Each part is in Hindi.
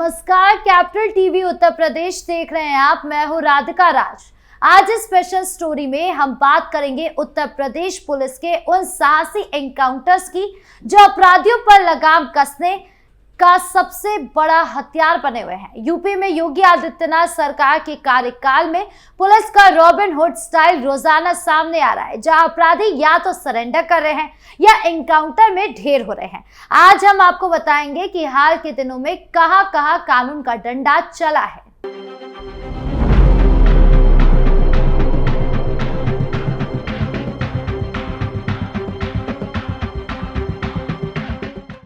नमस्कार, कैपिटल टीवी उत्तर प्रदेश देख रहे हैं आप। मैं हूं राधिका राज। आज इस स्पेशल स्टोरी में हम बात करेंगे उत्तर प्रदेश पुलिस के उन साहसी एनकाउंटर्स की जो अपराधियों पर लगाम कसने का सबसे बड़ा हथियार बने हुए हैं। यूपी में योगी आदित्यनाथ सरकार के कार्यकाल में पुलिस का रॉबिन हुड स्टाइल रोजाना सामने आ रहा है, जहां अपराधी या तो सरेंडर कर रहे हैं या एनकाउंटर में ढेर हो रहे हैं। आज हम आपको बताएंगे कि हाल के दिनों में कहां-कहां कानून का डंडा चला है।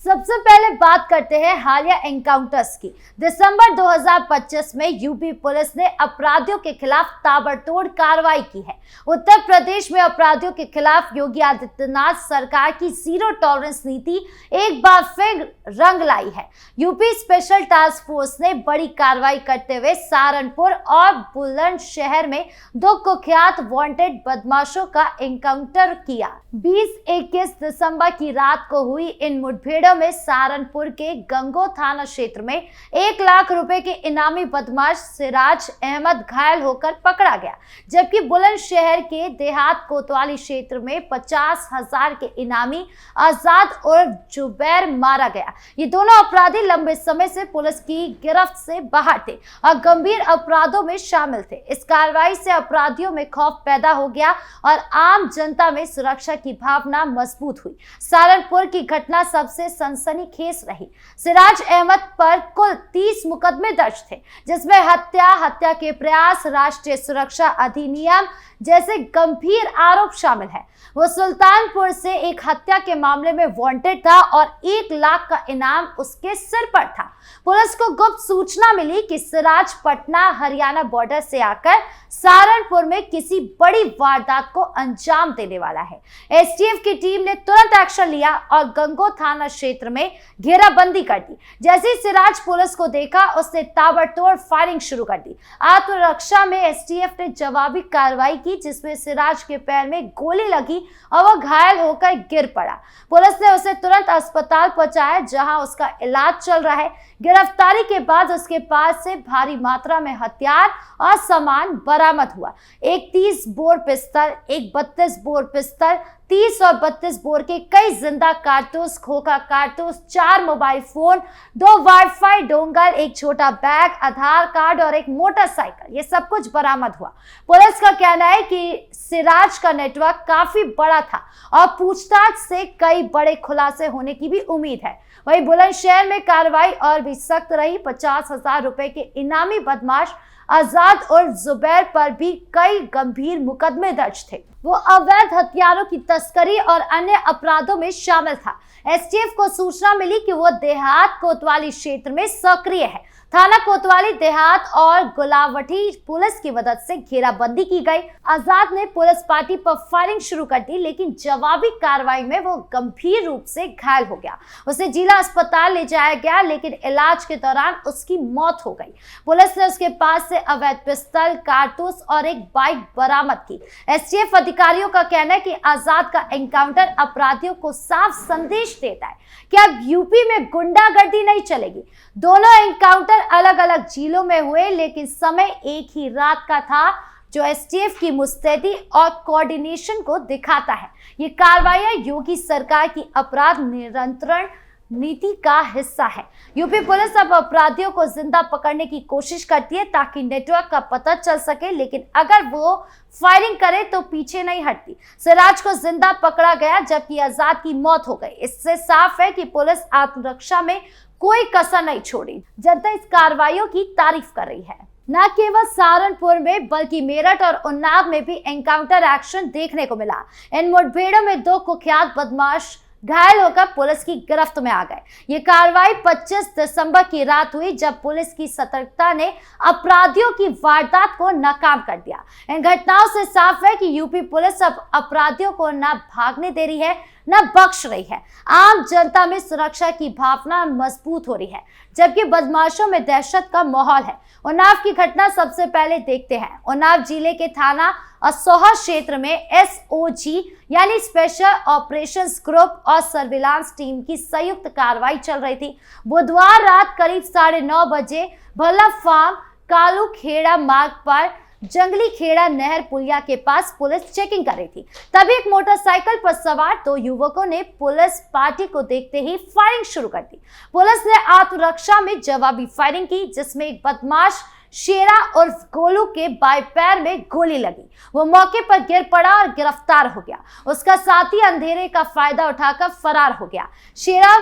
सबसे पहले बात करते हैं हालिया एनकाउंटर्स की। दिसंबर 2025 में यूपी पुलिस ने अपराधियों के खिलाफ ताबड़तोड़ कार्रवाई की है। उत्तर प्रदेश में अपराधियों के खिलाफ योगी आदित्यनाथ सरकार की जीरो टॉलरेंस नीति एक बार फिर रंग लाई है। यूपी स्पेशल टास्क फोर्स ने बड़ी कार्रवाई करते हुए सहारनपुर और बुलंदशहर में दो कुख्यात वांटेड बदमाशों का एनकाउंटर किया। 20-21 दिसंबर की रात को हुई इन मुठभेड़ों में सहारनपुर के गंगो थाना क्षेत्र में 1 लाख रुपए के इनामी बदमाश सिराज अहमद घायल होकर पकड़ा गया, जबकि बुलंदशहर के देहात कोतवाली क्षेत्र में 50,000 के इनामी आजाद और जुबैर मारा गया। ये दोनों अपराधी लंबे समय से पुलिस की गिरफ्त से बाहर थे और गंभीर अपराधों में शामिल थे। इस कार्रवाई से अपराधियों में खौफ पैदा हो गया और आम जनता में सुरक्षा की भावना मजबूत हुई। सहारनपुर की घटना सबसे सनसनीखेज रही। सिराज अहमद पर कुल 30 मुकदमे दर्ज थे, जिसमें हत्या के प्रयास, राष्ट्रीय सुरक्षा अधिनियम जैसे गंभीर आरोप शामिल है। वो सुल्तानपुर से एक हत्या के मामले में वांटेड था और 1 लाख का इनाम उसके सिर पर था। पुलिस को गुप्त सूचना मिली कि सिराज पटना हरियाणा बॉर्डर से आकर सहारनपुर में किसी बड़ी वारदात को अंजाम देने वाला है। एसटीएफ की टीम ने तुरंत एक्शन लिया और गंगो थाना क्षेत्र में घेराबंदी कर दी। जैसे ही सिराज पुलिस को देखा, उसने ताबड़तोड़ फायरिंग शुरू कर दी। आत्मरक्षा में एसटीएफ ने जवाबी कार्रवाई की, जिसमें सिराज के पैर में गोली लगी और वह घायल होकर गिर पड़ा। पुलिस ने उसे तुरंत अस्पताल पहुंचाया, जहां उसका इलाज चल रहा है। गिरफ्तारी के बाद उसके पास से भारी मात्रा में हथियार और सामान बरामद हुआ। एक 30 बोर पिस्तल, एक 32 बोर पिस्तल, 30 और 32 बोर के कई जिंदा कारतूस, खोखा कारतूस, 4 मोबाइल फोन, 2 वाईफाई डोंगल, एक छोटा बैग, आधार कार्ड और एक मोटरसाइकिल, ये सब कुछ बरामद हुआ। पुलिस का कहना है कि सिराज का नेटवर्क काफी बड़ा था और पूछताछ से कई बड़े खुलासे होने की भी उम्मीद है। वहीं बुलंदशहर में कार्रवाई और भी सख्त रही। 50,000 रुपए के इनामी बदमाश आजाद और जुबैर पर भी कई गंभीर मुकदमे दर्ज थे। वो अवैध हथियारों की तस्करी और अन्य अपराधों में शामिल था। एसटीएफ को सूचना मिली कि वो देहात कोतवाली क्षेत्र में सक्रिय है। थाना कोतवाली, देहात और गुलावटी पुलिस की मदद से घेराबंदी की गई। आजाद ने पुलिस पार्टी पर फायरिंग शुरू कर दी, लेकिन जवाबी कार्रवाई में वो गंभीर रूप से घायल हो गया। उसे जिला अस्पताल ले जाया गया, लेकिन इलाज के दौरान उसकी मौत हो गई। पुलिस ने उसके पास से अवैध पिस्तल, कारतूस और एक बाइक बरामद की। एसटीएफ अधिकारियों का कहना है कि आजाद का एनकाउंटर अपराधियों को साफ संदेश देता है कि अब यूपी में गुंडागर्दी नहीं चलेगी। दोनों एनकाउंटर अलग अलग जिलों में हुए, लेकिन समय एक ही रात का था, जो एसटीएफ की मुस्तैदी और कोऑर्डिनेशन को दिखाता है। ये कार्रवाइयां योगी सरकार की अपराध नियंत्रण नीति का हिस्सा है। यूपी पुलिस अब अपराधियों को जिंदा पकड़ने की कोशिश करती है ताकि नेटवर्क का पता चल सके, लेकिन अगर वो फायरिंग करे तो पीछे नहीं हटती। सिराज को जिंदा पकड़ा गया, जबकि आजाद की मौत हो गई। इससे साफ है कि पुलिस आत्मरक्षा में कोई कसर नहीं छोड़ी। जनता इस कार्रवाइयों की तारीफ कर रही है। न केवल सहारनपुर में, बल्कि मेरठ और उन्नाव में भी एनकाउंटर एक्शन देखने को मिला। इन मुठभेड़ों में 2 कुख्यात बदमाश घायल होकर पुलिस की गिरफ्त में आ गए। ये कार्रवाई 25 दिसंबर की रात हुई, जब पुलिस की सतर्कता ने अपराधियों की वारदात को नाकाम कर दिया। इन घटनाओं से साफ है कि यूपी पुलिस अब अपराधियों को न भागने दे रही है, न बख्श रही है। आम जनता में सुरक्षा की भावना मजबूत हो रही है, जबकि बदमाशों में दहशत का माहौल है। उन्नाव की घटना सबसे पहले देखते हैं। उन्नाव जिले के थाना असोहा क्षेत्र में एसओजी यानी स्पेशल ऑपरेशंस ग्रुप और सर्विलांस टीम की संयुक्त कार्रवाई चल रही थी। बुधवार रात करीब 9:30 बजे भल्ला फार्म कालू खेड़ा मार्ग पर जंगली खेड़ा नहर पुलिया के पास पुलिस चेकिंग कर रही थी। तभी एक मोटरसाइकिल पर सवार 2 युवकों ने पुलिस पार्टी को देखते ही फायरिंग शुरू कर दी। पुलिस ने आत्मरक्षा में जवाबी फायरिंग की, जिसमें एक बदमाश शेरा उर्फ गोलू के बाएं पैर में गोली लगी। वो मौके पर गिर पड़ा और गिरफ्तार हो गया। उसका साथी अंधेरे का फायदा उठाकर फरार हो गया। शेरा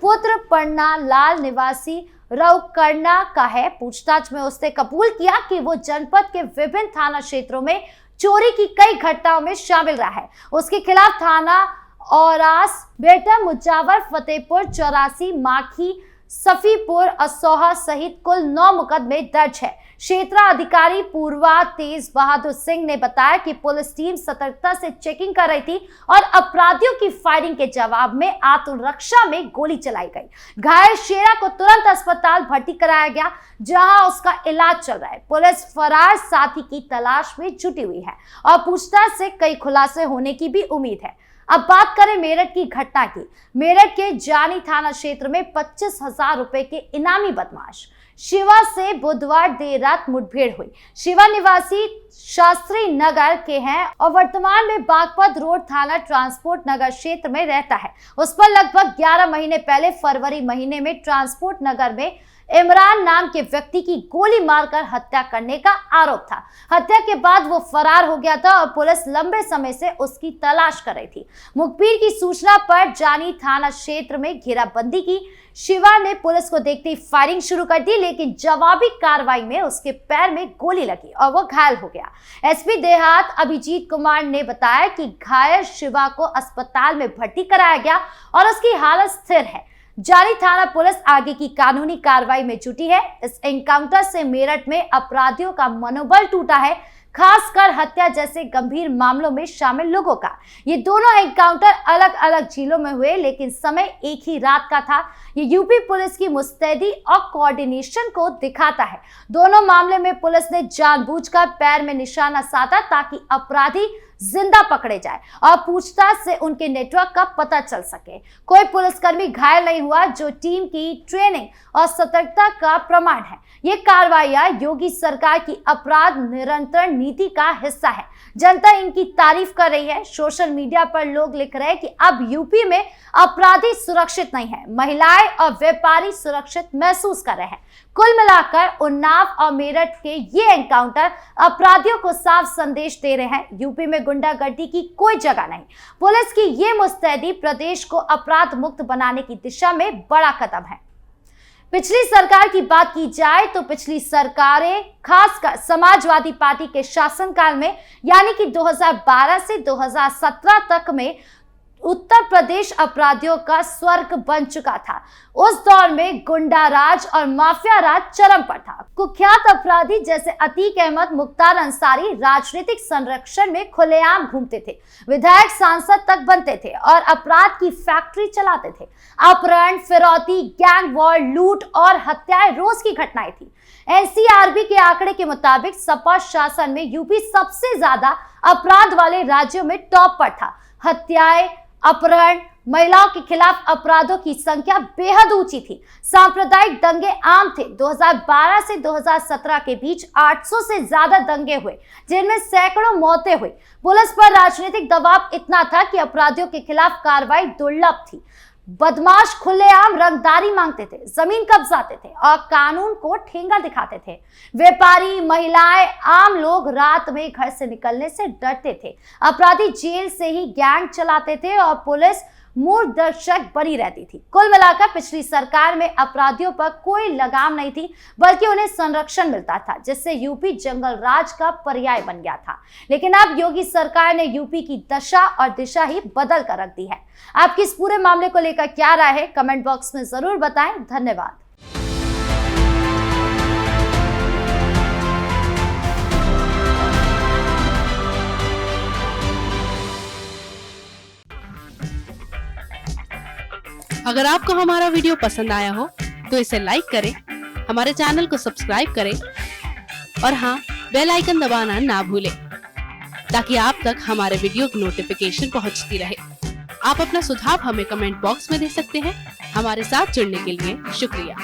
पुत्र पन्ना लाल निवासी रौकरना का है। पूछताछ में उसने कबूल किया कि वो जनपद के विभिन्न थाना क्षेत्रों में चोरी की कई घटनाओं में शामिल रहा है। उसके खिलाफ थाना औरास, बेटा मुजावर, फतेहपुर, 84, माखी, सफीपुर, असोहा सहित कुल 9 मुकदमे दर्ज है। क्षेत्राधिकारी पूर्वा तेज बहादुर सिंह ने बताया कि पुलिस टीम सतर्कता से चेकिंग कर रही थी और अपराधियों की फायरिंग के जवाब में आत्मरक्षा में गोली चलाई गई। घायल शेरा को तुरंत अस्पताल भर्ती कराया गया, जहां उसका इलाज चल रहा है। पुलिस फरार साथी की तलाश में जुटी हुई है और पूछताछ से कई खुलासे होने की भी उम्मीद है। अब बात करें मेरठ की घटना की। मेरठ के जानी थाना क्षेत्र में 25,000 रुपए के इनामी बदमाश शिवा से बुधवार देर रात मुठभेड़ हुई। शिवा निवासी शास्त्री नगर के हैं और वर्तमान में बागपत रोड थाना ट्रांसपोर्ट नगर क्षेत्र में रहता है। उस पर लगभग 11 महीने पहले फरवरी महीने में ट्रांसपोर्ट नगर में इमरान नाम के व्यक्ति की गोली मारकर हत्या करने का आरोप था। हत्या के बाद वो फरार हो गया था और पुलिस लंबे समय से उसकी तलाश कर रही थी। मुखबिर की सूचना पर जानी थाना क्षेत्र में घेराबंदी की। शिवा ने पुलिस को देखते ही फायरिंग शुरू कर दी, लेकिन जवाबी कार्रवाई में उसके पैर में गोली लगी और वो घायल हो गया। एसपी देहात अभिजीत कुमार ने बताया कि घायल शिवा को अस्पताल में भर्ती कराया गया और उसकी हालत स्थिर है। जानी थाना पुलिस आगे की कानूनी कार्रवाई में जुटी है। इस एनकाउंटर से मेरठ में अपराधियों का मनोबल टूटा है, खासकर हत्या जैसे गंभीर मामलों में शामिल लोगों का। ये दोनों एनकाउंटर अलग अलग जिलों में हुए, लेकिन समय एक ही रात का था। ये यूपी पुलिस की मुस्तैदी और कोऑर्डिनेशन को दिखाता है। दोनों मामले में पुलिस ने जानबूझकर पैर में निशाना साधा ताकि अपराधी जिंदा पकड़े जाए और पूछताछ से उनके नेटवर्क का पता चल सके। कोई पुलिसकर्मी घायल नहीं हुआ, जो टीम की ट्रेनिंग और सतर्कता का प्रमाण है। ये कार्रवाइयां योगी सरकार की अपराध नियंत्रण नीति का हिस्सा है। जनता इनकी तारीफ कर रही है। सोशल मीडिया पर लोग लिख रहे हैं कि अब यूपी में अपराधी सुरक्षित नहीं है, महिलाएं और व्यापारी सुरक्षित महसूस कर रहे हैं। कुल मिलाकर उन्नाव और मेरठ के ये एनकाउंटर अपराधियों को साफ संदेश दे रहे हैं, यूपी में गुंडागर्दी की कोई जगह नहीं। पुलिस की ये मुस्तैदी प्रदेश को अपराध मुक्त बनाने की दिशा में बड़ा कदम है। पिछली सरकार की बात की जाए तो पिछली सरकारें, खासकर समाजवादी पार्टी के शासनकाल में यानी कि 2012 से 2017 तक में उत्तर प्रदेश अपराधियों का स्वर्ग बन चुका था। उस दौर में गुंडा राज और माफिया राज चरम पर था। कुख्यात अपराधी जैसे अतीक अहमद, मुख्तार अंसारी राजनीतिक संरक्षण में खुलेआम घूमते थे, विधायक सांसद तक बनते थे और अपराध की फैक्ट्री चलाते थे। अपहरण, फिरौती, गैंग वॉर, लूट और हत्याएं रोज की घटनाएं थी। एनसीआरबी के आंकड़े के मुताबिक सपा शासन में यूपी सबसे ज्यादा अपराध वाले राज्यों में टॉप पर था। हत्याएं, अपहरण, महिलाओं के खिलाफ अपराधों की संख्या बेहद ऊंची थी। सांप्रदायिक दंगे आम थे। 2012 से 2017 के बीच 800 से ज्यादा दंगे हुए, जिनमें सैकड़ों मौतें हुई। पुलिस पर राजनीतिक दबाव इतना था कि अपराधियों के खिलाफ कार्रवाई दुर्लभ थी। बदमाश खुलेआम रंगदारी मांगते थे, जमीन कब्जाते थे और कानून को ठेंगा दिखाते थे। व्यापारी, महिलाएं, आम लोग रात में घर से निकलने से डरते थे। अपराधी जेल से ही गैंग चलाते थे और पुलिस मूक दर्शक बनी रहती थी। कुल मिलाकर पिछली सरकार में अपराधियों पर कोई लगाम नहीं थी, बल्कि उन्हें संरक्षण मिलता था, जिससे यूपी जंगल राज का पर्याय बन गया था। लेकिन अब योगी सरकार ने यूपी की दशा और दिशा ही बदल कर रख दी है। आपकी इस पूरे मामले को लेकर क्या राय है, कमेंट बॉक्स में जरूर बताएं। धन्यवाद। अगर आपको हमारा वीडियो पसंद आया हो तो इसे लाइक करें, हमारे चैनल को सब्सक्राइब करें और हाँ, बेल आइकन दबाना ना भूलें ताकि आप तक हमारे वीडियो की नोटिफिकेशन पहुंचती रहे। आप अपना सुझाव हमें कमेंट बॉक्स में दे सकते हैं। हमारे साथ जुड़ने के लिए शुक्रिया।